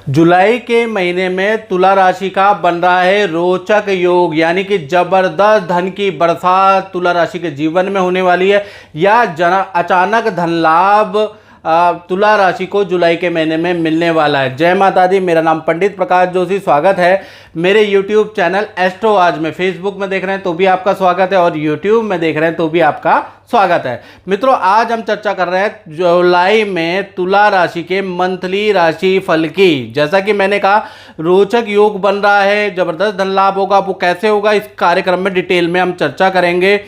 जुलाई के महीने में तुला राशि का बन रहा है रोचक योग, यानी कि जबरदस्त धन की बरसात तुला राशि के जीवन में होने वाली है या अचानक धन लाभ तुला राशि को जुलाई के महीने में मिलने वाला है। जय माता दी। मेरा नाम पंडित प्रकाश जोशी। स्वागत है मेरे YouTube चैनल एस्ट्रो आज में। फेसबुक में देख रहे हैं तो भी आपका स्वागत है और YouTube में देख रहे हैं तो भी आपका स्वागत है। मित्रों, आज हम चर्चा कर रहे हैं जुलाई में तुला राशि के मंथली राशि फल की। जैसा कि मैंने कहा, रोचक योग बन रहा है, जबरदस्त धन लाभ होगा। वो कैसे होगा, इस कार्यक्रम में डिटेल में हम चर्चा करेंगे।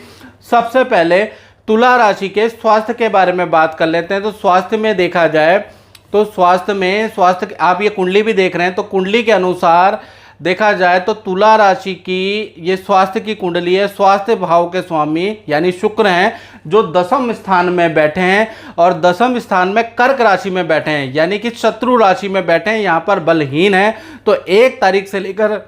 सबसे पहले तुला राशि के स्वास्थ्य के बारे में बात कर लेते हैं। तो स्वास्थ्य में देखा जाए तो स्वास्थ्य आप ये कुंडली भी देख रहे हैं तो कुंडली के अनुसार देखा जाए तो तुला राशि की ये स्वास्थ्य की कुंडली है। स्वास्थ्य भाव के स्वामी यानी शुक्र हैं, जो दसम स्थान में बैठे हैं और दसम स्थान में कर्क राशि में बैठे हैं, यानी कि शत्रु राशि में बैठे हैं। यहाँ पर बलहीन है। तो 1 तारीख से लेकर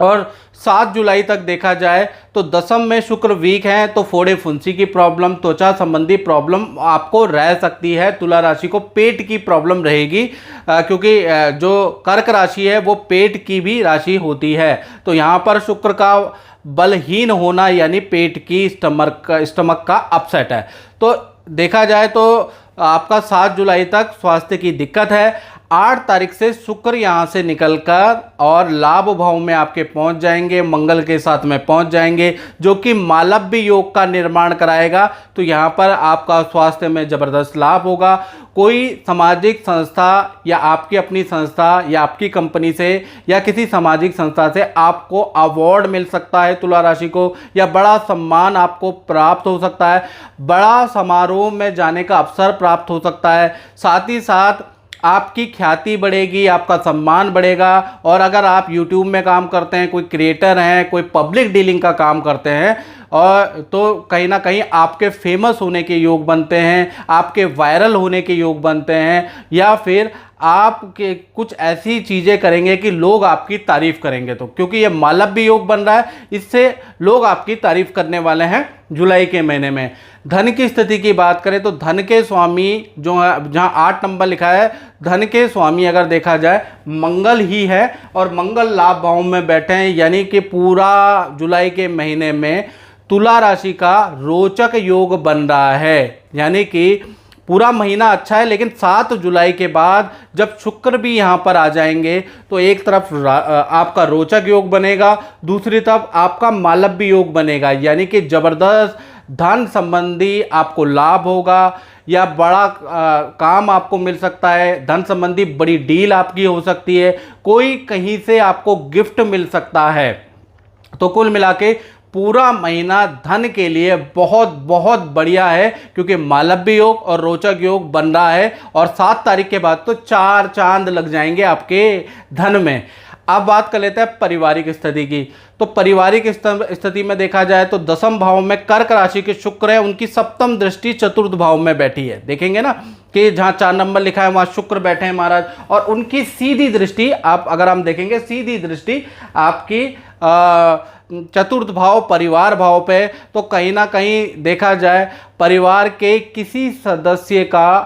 और 7 जुलाई तक देखा जाए तो दसम में शुक्र वीक है, तो फोड़े फुंसी की प्रॉब्लम, त्वचा संबंधी प्रॉब्लम आपको रह सकती है। तुला राशि को पेट की प्रॉब्लम रहेगी, क्योंकि जो कर्क राशि है वो पेट की भी राशि होती है। तो यहाँ पर शुक्र का बलहीन होना यानी पेट की स्टमक का अपसेट है। तो देखा जाए तो आपका 7 जुलाई तक स्वास्थ्य की दिक्कत है। 8 तारीख से शुक्र यहाँ से निकलकर और लाभ भाव में आपके पहुँच जाएंगे, मंगल के साथ में पहुँच जाएंगे, जो कि मालव्य योग का निर्माण कराएगा। तो यहाँ पर आपका स्वास्थ्य में ज़बरदस्त लाभ होगा। कोई सामाजिक संस्था या आपकी अपनी संस्था या आपकी कंपनी से या किसी सामाजिक संस्था से आपको अवार्ड मिल सकता है तुला राशि को, या बड़ा सम्मान आपको प्राप्त हो सकता है। बड़ा समारोह में जाने का अवसर प्राप्त हो सकता है। साथ ही साथ आपकी ख्याति बढ़ेगी, आपका सम्मान बढ़ेगा। और अगर आप YouTube में काम करते हैं, कोई क्रिएटर हैं, कोई पब्लिक डीलिंग का काम करते हैं, और तो कहीं ना कहीं आपके फेमस होने के योग बनते हैं, आपके वायरल होने के योग बनते हैं, या फिर आपके कुछ ऐसी चीज़ें करेंगे कि लोग आपकी तारीफ़ करेंगे। तो क्योंकि ये मालव्य योग बन रहा है, इससे लोग आपकी तारीफ़ करने वाले हैं जुलाई के महीने में। धन की स्थिति की बात करें तो धन के स्वामी जो है, जहाँ 8 नंबर लिखा है, धन के स्वामी अगर देखा जाए मंगल ही है और मंगल लाभ भाव में बैठे हैं, यानी कि पूरा जुलाई के महीने में तुला राशि का रोचक योग बन रहा है। यानी कि पूरा महीना अच्छा है, लेकिन 7 जुलाई के बाद जब शुक्र भी यहाँ पर आ जाएंगे तो एक तरफ आपका रोचक योग बनेगा, दूसरी तरफ आपका मालव्य योग बनेगा, यानी कि ज़बरदस्त धन संबंधी आपको लाभ होगा या बड़ा काम आपको मिल सकता है। धन संबंधी बड़ी डील आपकी हो सकती है, कोई कहीं से आपको गिफ्ट मिल सकता है। तो कुल मिला के पूरा महीना धन के लिए बहुत बहुत बढ़िया है, क्योंकि मालव्य योग और रोचक योग बन रहा है। और 7 तारीख के बाद तो 4 चांद लग जाएंगे आपके धन में। अब बात कर लेते हैं पारिवारिक स्थिति की। तो पारिवारिक स्थिति में देखा जाए तो दसम भाव में कर्क राशि के शुक्र है, उनकी सप्तम दृष्टि चतुर्थ भाव में बैठी है। देखेंगे ना कि जहाँ 4 नंबर लिखा है वहाँ शुक्र बैठे हैं महाराज, और उनकी सीधी दृष्टि आप अगर हम देखेंगे, सीधी दृष्टि आपकी चतुर्थ भाव परिवार भाव पे। तो कहीं ना कहीं देखा जाए परिवार के किसी सदस्य का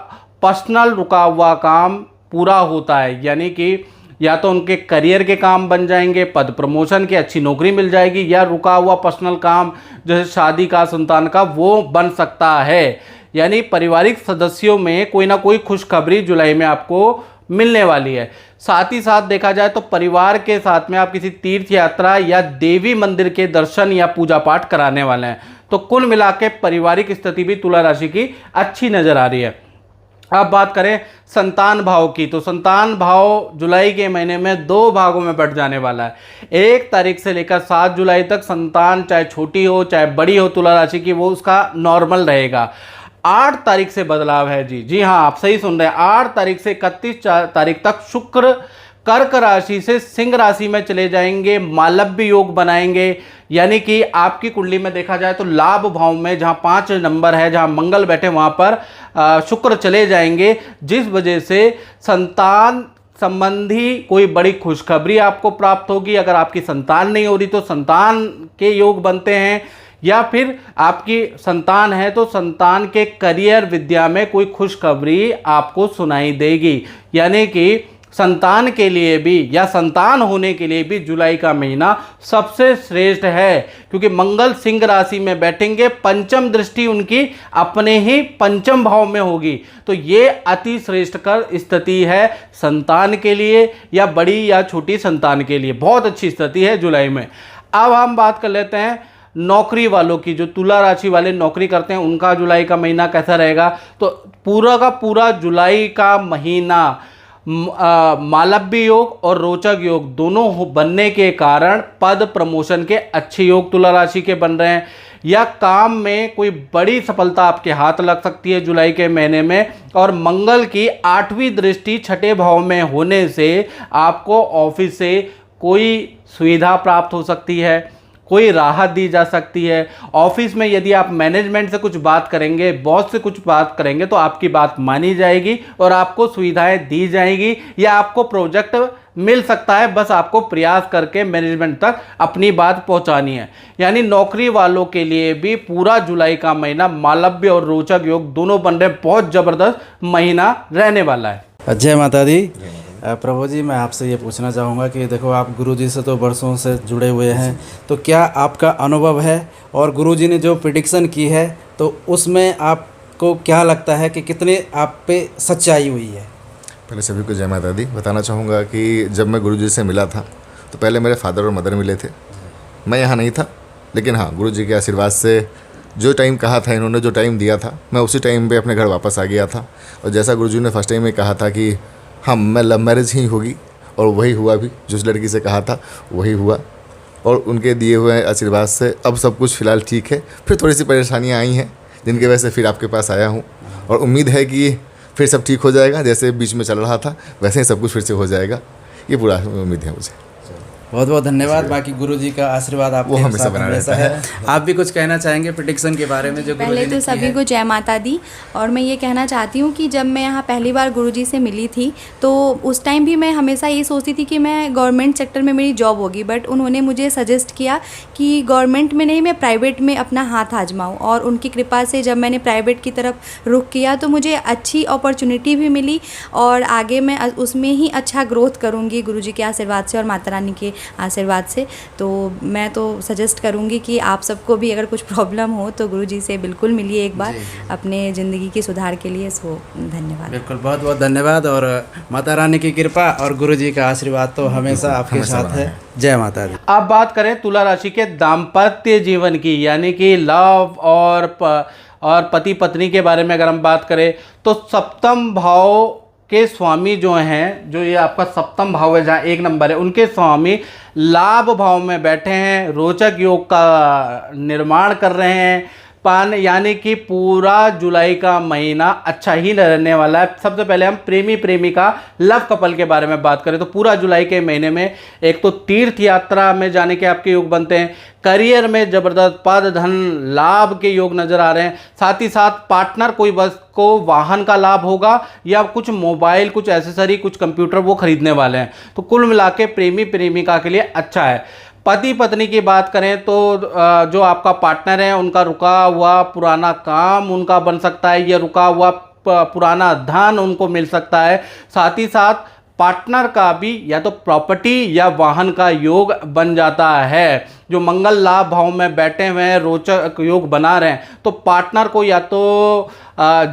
पर्सनल रुका हुआ काम पूरा होता है, यानी कि या तो उनके करियर के काम बन जाएंगे, पद प्रमोशन की अच्छी नौकरी मिल जाएगी, या रुका हुआ पर्सनल काम जैसे शादी का, संतान का, वो बन सकता है। यानी पारिवारिक सदस्यों में कोई ना कोई खुशखबरी जुलाई में आपको मिलने वाली है। साथ ही साथ देखा जाए तो परिवार के साथ में आप किसी तीर्थ यात्रा या देवी मंदिर के दर्शन या पूजा पाठ कराने वाले हैं। तो कुल मिला के पारिवारिक स्थिति भी तुला राशि की अच्छी नजर आ रही है। अब बात करें संतान भाव की, तो संतान भाव जुलाई के महीने में 2 भागों में बंट जाने वाला है। 1 तारीख से लेकर 7 जुलाई तक संतान चाहे छोटी हो चाहे बड़ी हो तुला राशि की, वो उसका नॉर्मल रहेगा। 8 तारीख से बदलाव है जी हाँ, आप सही सुन रहे हैं। 8 तारीख से 31 तारीख तक शुक्र कर्क राशि से सिंह राशि में चले जाएंगे, मालव्य योग बनाएंगे। यानी कि आपकी कुंडली में देखा जाए तो लाभ भाव में जहां 5 नंबर है, जहां मंगल बैठे, वहां पर शुक्र चले जाएंगे, जिस वजह से संतान संबंधी कोई बड़ी खुशखबरी आपको प्राप्त होगी। अगर आपकी संतान नहीं हो रही तो संतान के योग बनते हैं, या फिर आपकी संतान है तो संतान के करियर विद्या में कोई खुशखबरी आपको सुनाई देगी। यानी कि संतान के लिए भी या संतान होने के लिए भी जुलाई का महीना सबसे श्रेष्ठ है, क्योंकि मंगल सिंह राशि में बैठेंगे, पंचम दृष्टि उनकी अपने ही पंचम भाव में होगी। तो ये अति श्रेष्ठकर स्थिति है संतान के लिए या बड़ी या छोटी संतान के लिए, बहुत अच्छी स्थिति है जुलाई में। अब हम बात कर लेते हैं नौकरी वालों की, जो तुला राशि वाले नौकरी करते हैं उनका जुलाई का महीना कैसा रहेगा। तो पूरा का पूरा जुलाई का महीना मालव्य योग और रोचक योग दोनों बनने के कारण पद प्रमोशन के अच्छे योग तुला राशि के बन रहे हैं, या काम में कोई बड़ी सफलता आपके हाथ लग सकती है जुलाई के महीने में। और मंगल की 8वीं दृष्टि छठे भाव में होने से आपको ऑफिस से कोई सुविधा प्राप्त हो सकती है, कोई राहत दी जा सकती है। ऑफिस में यदि आप मैनेजमेंट से कुछ बात करेंगे, बॉस से कुछ बात करेंगे, तो आपकी बात मानी जाएगी और आपको सुविधाएं दी जाएंगी या आपको प्रोजेक्ट मिल सकता है। बस आपको प्रयास करके मैनेजमेंट तक अपनी बात पहुंचानी है। यानी नौकरी वालों के लिए भी पूरा जुलाई का महीना मालव्य और रोचक योग दोनों बन रहे, बहुत ज़बरदस्त महीना रहने वाला है। जय माता दी। प्रभु जी, मैं आपसे ये पूछना चाहूँगा कि देखो आप गुरुजी से तो बरसों से जुड़े हुए हैं, तो क्या आपका अनुभव है और गुरुजी ने जो प्रिडिक्शन की है तो उसमें आपको क्या लगता है कि कितने आप पे सच्चाई हुई है? पहले सभी को जय माता दी। बताना चाहूँगा कि जब मैं गुरुजी से मिला था तो पहले मेरे फादर और मदर मिले थे। मैं यहाँ नहीं था, लेकिन हाँ गुरुजी के आशीर्वाद से जो टाइम कहा था, इन्होंने जो टाइम दिया था, मैं उसी टाइम पे अपने घर वापस आ गया था। और जैसा गुरुजी ने फर्स्ट टाइम में कहा था कि हाँ मैं लव मैरिज ही होगी, और वही हुआ भी। जिस लड़की से कहा था वही हुआ, और उनके दिए हुए आशीर्वाद से अब सब कुछ फ़िलहाल ठीक है। फिर थोड़ी सी परेशानियाँ आई हैं जिनकी वजह से फिर आपके पास आया हूँ, और उम्मीद है कि फिर सब ठीक हो जाएगा। जैसे बीच में चल रहा था वैसे ही सब कुछ फिर से हो जाएगा, ये पूरा उम्मीद है मुझे। बहुत बहुत धन्यवाद। बाकी गुरुजी का आशीर्वाद आपके हमेशा बना रहता है। आप भी कुछ कहना चाहेंगे प्रिडिक्शन के बारे में जो पहले तो सभी को जय माता दी। और मैं ये कहना चाहती हूँ कि जब मैं यहाँ पहली बार गुरुजी से मिली थी तो उस टाइम भी मैं हमेशा ये सोचती थी कि मैं गवर्नमेंट सेक्टर में मेरी जॉब होगी, बट उन्होंने मुझे सजेस्ट किया कि गवर्नमेंट में नहीं, मैं प्राइवेट में अपना हाथ आजमाऊँ। और उनकी कृपा से जब मैंने प्राइवेट की तरफ रुख किया तो मुझे अच्छी अपॉर्चुनिटी भी मिली, और आगे मैं उसमें ही अच्छा ग्रोथ करूँगी गुरुजी के आशीर्वाद से और माता रानी के आशीर्वाद से। तो मैं तो सजेस्ट करूँगी कि आप सबको भी अगर कुछ प्रॉब्लम हो तो गुरुजी से बिल्कुल मिलिए एक बार अपने ज़िंदगी की सुधार के लिए। सो धन्यवाद। बिल्कुल, बहुत बहुत धन्यवाद। और माता रानी की कृपा और गुरुजी का आशीर्वाद तो हमेशा आपके साथ है। जय माता दी। अब बात करें तुला राशि के दाम्पत्य जीवन की, यानी कि लव और पति पत्नी के बारे में अगर हम बात करें तो सप्तम भाव के स्वामी जो हैं, जो ये आपका सप्तम भाव है जहाँ 1 नंबर है, उनके स्वामी लाभ भाव में बैठे हैं, रोचक योग का निर्माण कर रहे हैं। यानी कि पूरा जुलाई का महीना अच्छा ही रहने वाला है। सबसे पहले हम प्रेमी प्रेमिका लव कपल के बारे में बात करें तो पूरा जुलाई के महीने में एक तो तीर्थ यात्रा में जाने के आपके योग बनते हैं, करियर में जबरदस्त पद धन लाभ के योग नजर आ रहे हैं। साथ ही साथ पार्टनर कोई बस को वाहन का लाभ होगा या कुछ मोबाइल, कुछ एसेसरी, कुछ कंप्यूटर वो खरीदने वाले हैं। तो कुल मिला के प्रेमी प्रेमिका के लिए अच्छा है। पति पत्नी की बात करें तो जो आपका पार्टनर है उनका रुका हुआ पुराना काम उनका बन सकता है, या रुका हुआ पुराना धन उनको मिल सकता है। साथ ही साथ पार्टनर का भी या तो प्रॉपर्टी या वाहन का योग बन जाता है। जो मंगल लाभ भाव में बैठे हुए हैं, रोचक योग बना रहे हैं, तो पार्टनर को या तो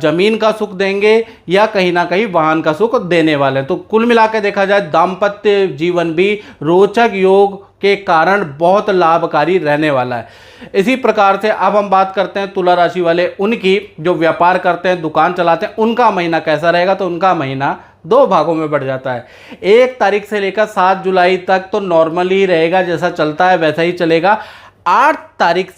जमीन का सुख देंगे या कहीं ना कहीं वाहन का सुख देने वाले हैं। तो कुल मिला के देखा जाए दाम्पत्य जीवन भी रोचक योग के कारण बहुत लाभकारी रहने वाला है। इसी प्रकार से अब हम बात करते हैं तुला राशि वाले उनकी, जो व्यापार करते हैं, दुकान चलाते हैं, उनका महीना कैसा रहेगा। तो उनका महीना 2 भागों में बढ़ जाता है। 1 तारीख से लेकर 7 जुलाई तक तो नॉर्मली रहेगा, जैसा चलता है वैसा ही चलेगा। 8 तारीख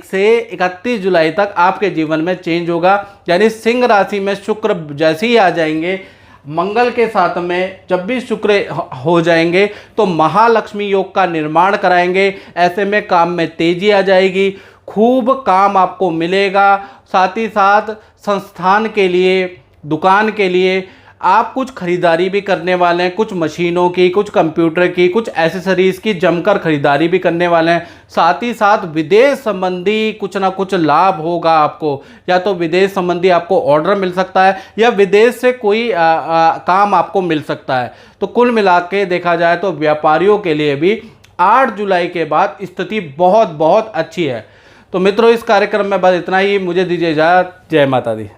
से 31 जुलाई तक आपके जीवन में चेंज होगा। यानी सिंह राशि में शुक्र जैसे ही आ जाएंगे, मंगल के साथ में जब भी शुक्र हो जाएंगे तो महालक्ष्मी योग का निर्माण कराएंगे। ऐसे में काम में तेजी आ जाएगी, खूब काम आपको मिलेगा। साथ ही साथ संस्थान के लिए, दुकान के लिए आप कुछ खरीदारी भी करने वाले हैं, कुछ मशीनों की, कुछ कंप्यूटर की, कुछ एसेसरीज़ की जमकर खरीदारी भी करने वाले हैं। साथ ही साथ विदेश संबंधी कुछ ना कुछ लाभ होगा आपको, या तो विदेश संबंधी आपको ऑर्डर मिल सकता है या विदेश से कोई काम आपको मिल सकता है। तो कुल मिला के देखा जाए तो व्यापारियों के लिए भी 8 जुलाई के बाद स्थिति बहुत बहुत अच्छी है। तो मित्रों, इस कार्यक्रम में बस इतना ही। मुझे दीजिए इजाज़त। जय माता दी।